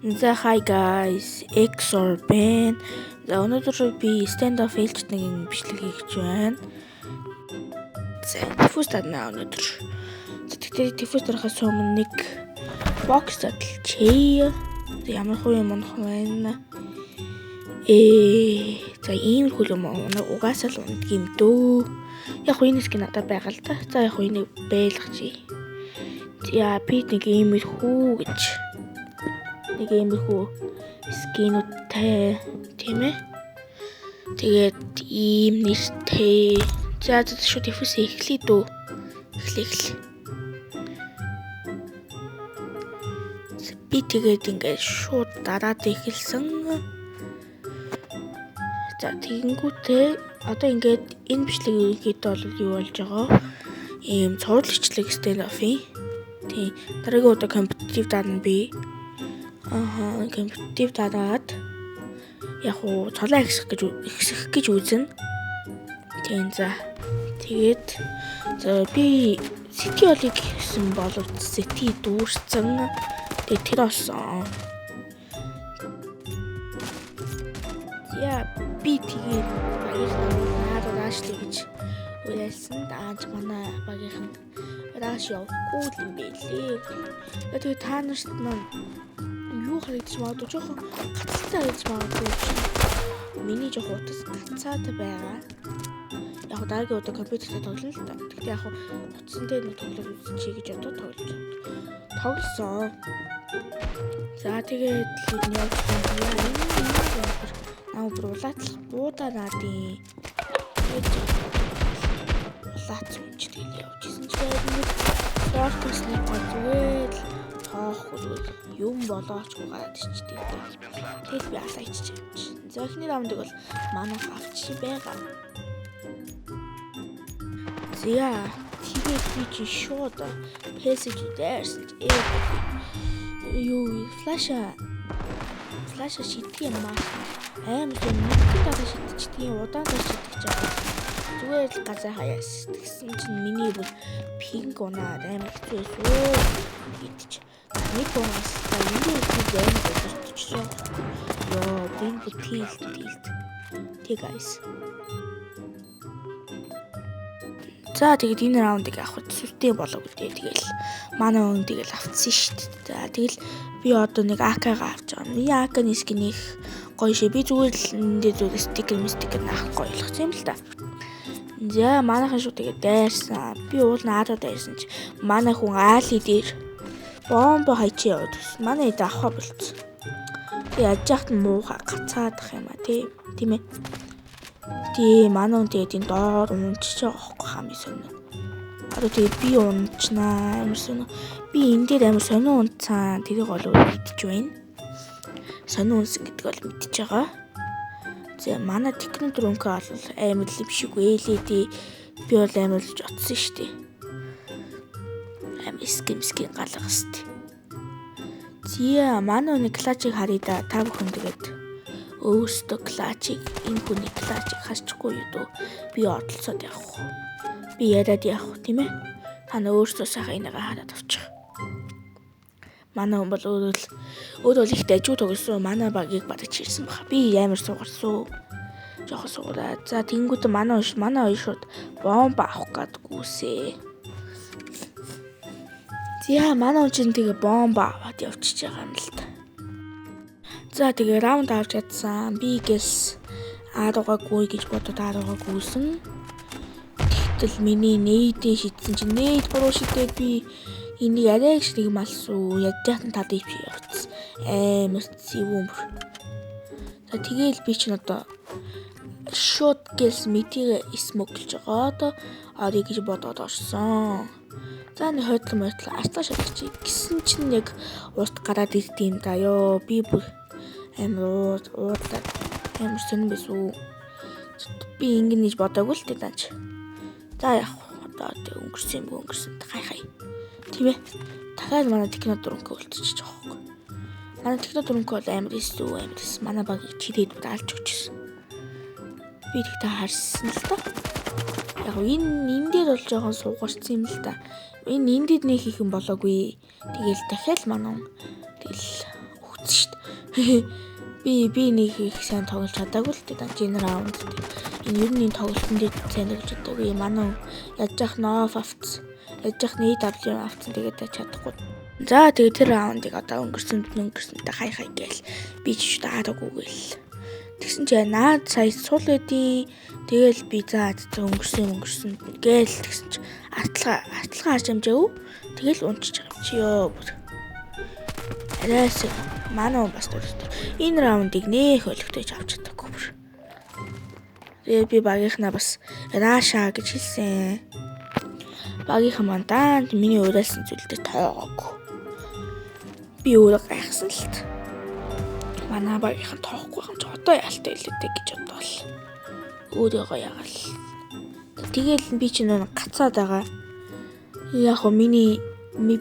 За hi guys, XOR Ben. За өнөөдөр би stand up failed нэг юм бичлэг хийж байна. За diffuse тадна өнөөдөр. За тэгтээ diffuse дарахаас өмнө нэг box задлчээ. Ямар хөө юм байна. За ийм хөл юм угаасаа л унд юм дөө. Яг хөө энэс гин надад байгаа л та. За яг хөө энийг байлгачи. За би нэг ийм хүү гэж нэг иймэрхүү скинүүдтэй тийм ээ. Тэгээд ийм нэртэй. За шууд diffuse эхлэе дөө. Эхлэе. Би тэгээд ингээд шууд дараад эхэлсэн. За тэгэнгүүтээ одоо ингээд энэ бичлэг ерөнхийдөө бол юу болж байгаа? Ийм цуврал бичлэг stand up-ийн. Тийм. Дараагийн удаа компетитив даана би. Компетитив дараад яг уу цолоо ихсэх гэж үзнэ. Тийм за. Тэгээд за би сэтгиолыг хийсэн боловч сэтгий дүүрсэн. Тэгээд тэр болсон. Я би тэгээд баярлалаа аашлаа гэж уйлсан. Дааж манай багийнхан рааш явахгүй юм байлээ. Тэгээд та нарт маань юу харагдаж магадгүй жоохон гацалтай харагдаж магадгүй. Миний жоохон утас гацаатай байгаа. Яг дараагийн удаа компьютертэй тоглоно л да. Тэгтээ яг утсан дээр нэг тоглож үзчихье гэж одоо тоглосон. За тэгээд энэ яг буудлах буудаадын улаац үнчтэй явжсэн чинь спортсны зүгээр тоохгүй юм болоочгүй гараад ичтэй. Тэгээд би алаа ичиж явчих. За эхний раундыг бол манайх авчих байгаа. За тэгээд би чи шууд пэсэж дээрсэн чи юу флаша шидэх юм аа. Амар тийм нэг шидчих удаан шидчих жаа. Зүгээр л газар хаяас тэгсэн чинь миний бүр пинг унаад амар хэцүү идэж. Нэг гонос энэ зүйл болчихсон. Йоо, бинг тилт. Тэг guys. За тэгээд энэ раундыг авахд сүртэй болов үү. Тэгэл манай өн тэгэл авцсан шүү дээ. За тэгэл би одоо нэг АК-га авч байгаа. Миний АК-ны скиних гоё шээ. Би зүгээр л энэ дээр стикер авахгүй ойлгосон юм л та. За манайхан шүү тэгээд дайрсан. Би уул наадаа дайрсан чи манай хүн аали дээр бомбо хайчи яваад гэсэн. Манай эдэ авах болцсон. Би ажихт муухай гацаадах юм а тийм ээ. Тийм манай хүн тэгээд энэ доор унчиж байгаа хөөхгүй хамгийн сонио. Одоо тэгээд би унчнаа амар сонио. Би энэ дээр амар сонио унтсан. Тэрийг бол мэдчих байна. Сонио унсан гэдэг бол мэдчих байгаа. За манай техник рунка бол амар л бишгүй ээлээ. Би бол амар л жотсон штэ. Амар ским галах штэ. Зя манай нэг клачиг харъя да. Та бүхэн тэгээд өөрсдөө клачиг энэ хүний клачиг харчихгүй юу дөө. Би оролцоод явах. Би яриад явах тийм ээ. Та өөрсдөө сайхан энийг хараад авчих. Манай хүн бол өөрөө л их дажгүй тоглосон. Манай багийг бадаж ирсэн баха. Би амар сугарсан. Жохон сугараад. За тэнгууд манай хоёр шууд бомб авах гэдгүүсээ. За манай хүн чинь тэгээ бомб аваад явчихж байгаа юм л та. За тэгээ раунд авч чадсан. Би гээс ааруугаагүй гэж бодоод ааруугаагүйсэн. Тэгтэл миний нээдээ шидсэн чинь нээд буруу шидээд би энийг арай их нэг малсуу ядяхтан тад ивч явцсан. Амар зэвүүм. За тэгээл би чинь одоо шууд гээс мэдээ смоглж байгаа. Одоо гэж бодоод орсон. За нэг хойдлон артлаа шалгачих гэсэн чинь яг урт гараад ирдэм да ёо. Би бүр амар уудлаа. Амар сонирн байсан. Би ингэж бодоогүй л даач. За яг одоо өнгөрсөн хай. Тийм ээ. Дахиад манай техник дөрөнгө өлтчихөж байгаа хөөе. Манай техник дөрөнгө бол амар эс. Манай багийг чирээд бүр алж өгчихсэн. Би тэгтээ харсан л та. Яг энэ дээр бол жоохон суугарсан юм л та. Энэ дээр нэг хийх юм болоогүй. Тэгэл дахиад манай тэгэл өгсөн шүү дээ. Би нэг их сайн тоглож чадаагүй л дээ энэ раунд. Энэ ер нь тоглолтын дээр сайн тоглож чадаагүй. Манай яаж яах нооф авц. Яаж яах NW авцсан тэгээд чадахгүй. За тэгээд тэр раундыг одоо өнгөрсөнтэй хай гээл би ч даагаагүй гээл. Тэгсэн чи наад сая сул байдیں۔ Тэгэл би за өнгөрсөн гээл тэгсэн чи артлага харж амжаагүй. Тэгэл унчиж байгаа юм чи ёо. Арайс манай бас энэ раундыг нэх өлөгтөж авч чадаагүй бүр. Тэгээд би багийнхнаа бас раша гэж хэлсэн. Багийнхан мандаа миний уриалсан зүйлдээ тоогоогүй. Би өөрөө гайхсан л т. Манай багийнхан тоохгүй юм чи одоо яалтай хэлээдэй гэж бодвол. Өөрийгөө ягаал. Тэгэл би чинь нэг гацаад байгаа. Яг хөө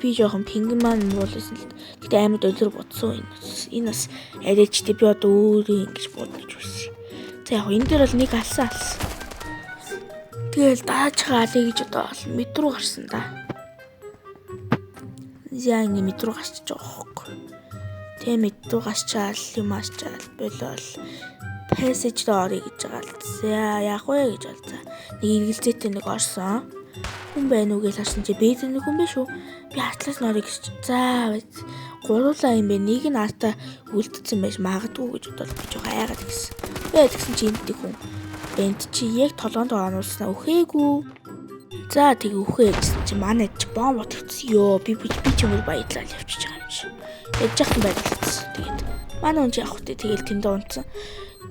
би жоохон пингэн маань муулсан л. Гэтэ амьд өлөр бодсон энэ бас арайчтэй би одоо өөрөө ингэж бодож байсан. За яг энэ дээр бол нэг алсан. Тэгэл даачгаа аль гэж бодоод мэд рүү гарсан да. Яа ингэ мэд рүү гарч байгаа хөөхгүй. Тэ мэд рүү гарчаал юм аачаал болол passage door гэж байгаа л. За яах вэ гэж бол за. Нэг эргэлзээтэй нэг орсон. Хүн байна уу гэж харсан чи бэд нэг хүн биш үү? Би артлаас норыг гэж. За гуруулаа юм бэ. Нэг нь артаа үлдсэн байж магадгүй гэж бодоод би жоо айгаад гисэн. Тэгээд тэгсэн чи энэ хүн бэнд чи яг толгоонд оруулснаа өхөөгүй. За тэг өхөө гэсэн чи манай чи бомб тавьчихсан. Ёо би ч юм уу баядлал явчихж байгаа юм чи. Яж яхад байдлаа. Тэгээд манай хүн чи явах тий тэгэл тэндээ унтсан.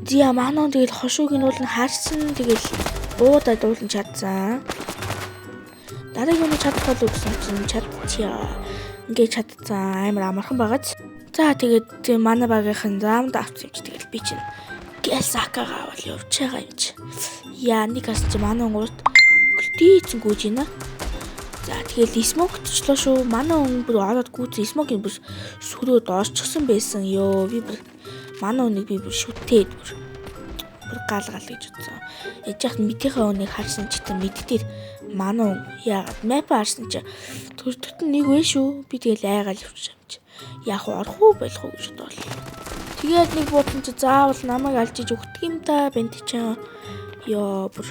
Зя манай хүн тэгэл хошууг нь уулн харсан тэгэл буудаад уулн чадсан. Дараагийн нь чадахгүй гэсэн чинь чадчихъя. Ингээд чадсан амар амархан байгааз. За тэгээд манай багийнхан заамд авсан юм чи тэгэл би чинь Гэлсакагаа бол явж байгаа юм чи. Яа нэг ас чи манай уурт гүлтийцэн гүйж байна. За тэгэл смокчлоо шүү. Манай хүн бүр ороод гүйцэн смокийн бүр сүрөө доорчсон байсан. Ёо би бүр манай хүнийг би бүр шүтээд бүр гал гэж утсан. Яж яхад мэдийнхээ хүнийг харсан чи тэр мэддээр манай хүн яагаад мап харсан чи төртөд нэг вэ шүү. Би тэгэл айгаал явчих юм чи. Яг орох уу болох уу гэж бодлоо. Тэгээд нэг буудан чи заавал намайг алж иж өгдөг юм да бэнт чинь. Ёо бүр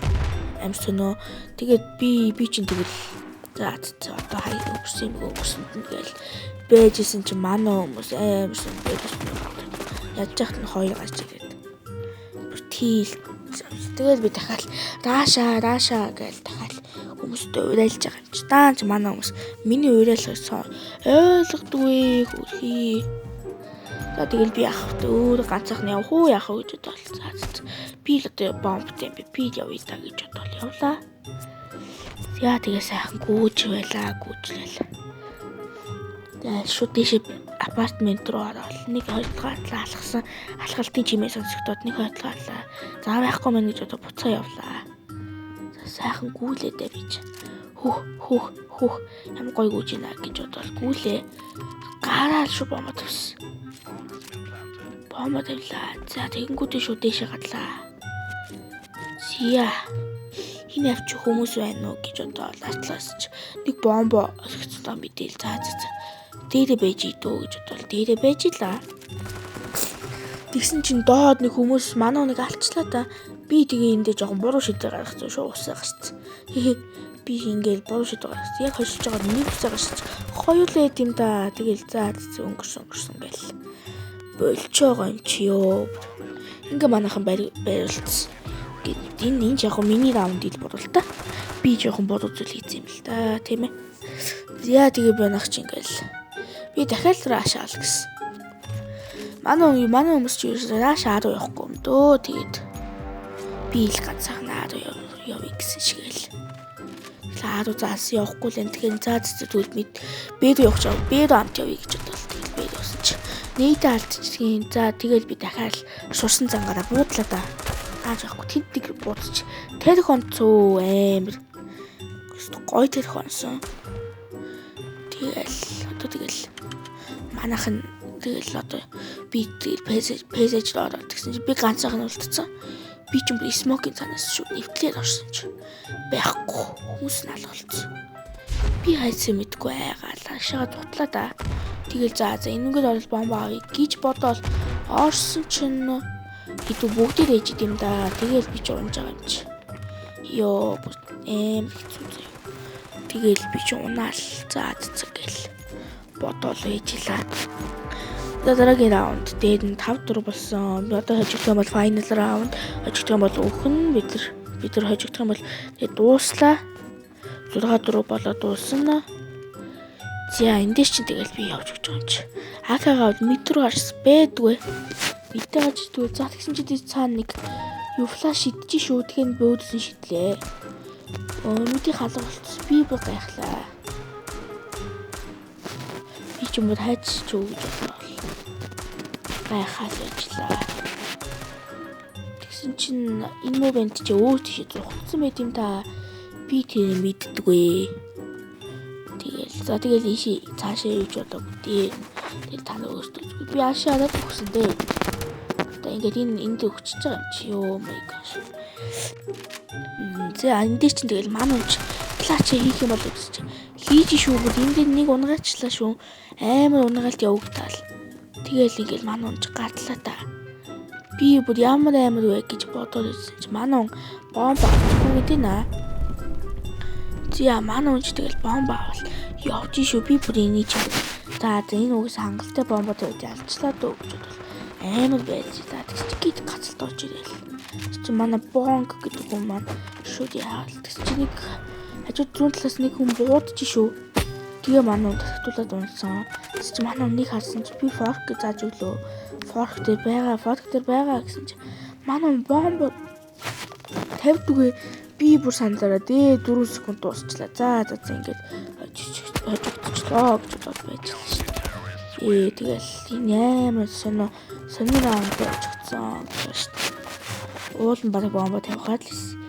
амсөнөө. Тэгээд би чинь тэгэл за одоо хай өнгөрсөн тэгэл бэжсэн чи манай хүмүүс амарсан бэжсэн. Яаж яхад нь хоёр гарч ирээд. Бүр тийл. Тэгээд би дахиад раша гэж дахиад хүмүүстэй уриалж байгаа юм чи. Даан чи манай хүмүүс миний уриалгаас ойлгодгүй хөрхий. За тэгэл би яах вэ? Өөр ганцхан явах уу яах вэ гэж бодлоо. Би л одоо бомб юм би явъя да гэж бодлоо явлаа. Яа тэгээ сайхан гүйжлээ. За шууд дэше апартмент руу ороод нэг хоёрдугаар алхсан алхалтын чимээ сонсогдоод нэг хоёрдугаарлаа. За байхгүй мэн гэж одоо буцаа явлаа. За сайхан гүйлээдээ би чинь. Хөөх ямар гоё гүйж ийна гэж бодвол гүйлээ. Гараал шүү бомб тавьсан. Бомб тавилаа. За тэгэнгүүтээ шүү дэше гадлаа. Зя энэ авч хүмүүс байна уу гэж бодоод артлаас ч нэг бомб олгоцлоо мэдээл. За дээрээ байж идөө гэж бодвол дээрээ байж илаа. Тэгсэн чинь доод нэг хүмүүс манай нэг алчлаа да. Би тэгээ эндээ жоохон буруу шийдэл гаргасан шүү усаа гарсан. Би ингээл буруу шийдэл гаргасан. Яг хошиж байгаа нэг усаа гарсан. Хоёулаа эдэм да. Тэгэл за өнгөрсөн гээл. Болж байгаа юм чи ёо. Ингээ манайхан байрлалцсан. Энэ яг миний раунд ил бодвол та. Би жоохон буруу зүйл хийсэн юм л да, тийм ээ. Зя тэгээ банах чи ингээл. Би дахиад раашаал гэсэн. Манай хүмүүс ч раашаа руу явахгүй юм дөө. Тэгээд би л ганцхан руу явъя гэсэн шигээл. Лааруу заас явахгүй л энэ тэгэхээр тэгвэл бид явах чам бид амт явъя гэж бодлоо. Тэгэл бид явсан чи. Нийтээ алдчихгийн. За тэгэл би дахиад шурсан зангаараа буудлаа да. Ааж явахгүй тэд буудчих. Телефон цөө амар. Гой телефонсон. Тэгэл манайхан тэгэл одоо би пэйж ороод тэгсэн чи би ганцхан үлдсэн. Би ч юм би смокинг цанаас шүү нэвтлээд орсон чи. Байхгүй хүмүүс нь алгалцсан. Би хайцсан мэдгүй айгаалаа шагаад дутлаа да. Тэгэл за энэгээр орол бомб авъя гэж бодоод Орсон чинь хэдүү бүгдээр ээж идэм да. Тэгэл би ч унаж байгаа юм чи. Йоо хэцүү заяа. Тэгэл би ч унаал. За гэл бодоол ээжлээ. Дараагийн раунд дээд нь 5-4 болсон. Би одоо хожигдох юм бол final раунд. Хожигдох юм бол өхөн бид нар хожигдох юм бол тэгээд дууслаа. 6-4 болоод дуусна. За энэ дээр чинь тэгэл би явж өгч байгаа юм чи. АК-гаа метр гарс бэдгүй. Мэдээ гаждгүй. За тэгсэн чи дий цаана нэг юу флаш шидэж шүү. Тэгэхээр бөөдсөн шидлээ. Өнөдий халах болчихсон. Би гайхлаа. Би ч юм уу хайж ч үү гэж бодлоо. Гайхаад яжлаа. Тэгсэн чинь энэ момент чи өөр тийш зурхсан байт юм та. Би тэр мэддэггүй. Тэгэл ийшээ цаашаа юуж бодоогүй дээ. Тэр та өөртөө би ашаараад өгсөн дээ. Одоо ингээд энд өгчөж байгаа юм чи. Ёо май гаш. За энэ дээр чинь тэгэл манууч клач хийх юм бол гэсэн чи хийж шүү бүр энэ дээр нэг унгаачлаа шүү. Амар унгаалт явагдтал. Тэгэл ингээл манууч гартлаа та. Би бүр ямар амар вэ гэж бодоод ирсэн чи мануу бомб авчихсан гэдэг нэ. За манууч тэгэл бомб авал явж шүү би бүр энийг чи. За энэ үгээс хангалттай бомбод ялчлаа дөө гэж бодвол амар байж за тэгс чи гид гацалт орж ирэл. Чи манай бонг гэдэг хүн маань шууд яавал тэгс чи нэг хажууд зүүн талаас нэг хүн буудчих шүү. Тэгээ мануу татгуулаад унсан. Тэгс чи мануу нэг харсан чи би форк гэж зааж өглөө. Форк дээр байгаа гэсэн чи мануу бомб тавьдгүй. Би бүр сандараа 4 секунд дуусчлаа. За ингээд хожигдчихлоо гэж бод байж л шүү. Тэгэл энэ амар сонир рааунд очихсан гэж шүү. Уул нь бараг бомбо тавихад л байсан.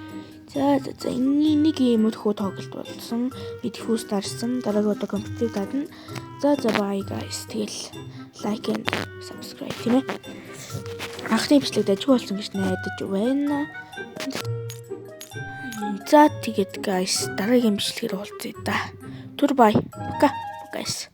За энэ нэг юм өдхөө тоглолт болсон. Мэдхүүс дарсан. Дараагийн удаа компьютер дадна. За bye guys. Тэгэл like and subscribe тийм ээ. Анхны бичлэгт ажиг болсон гэж найдаж байна. За тэгээд guys дараагийн бичлэгээр уулзъя да. Түр bye. Пока guys.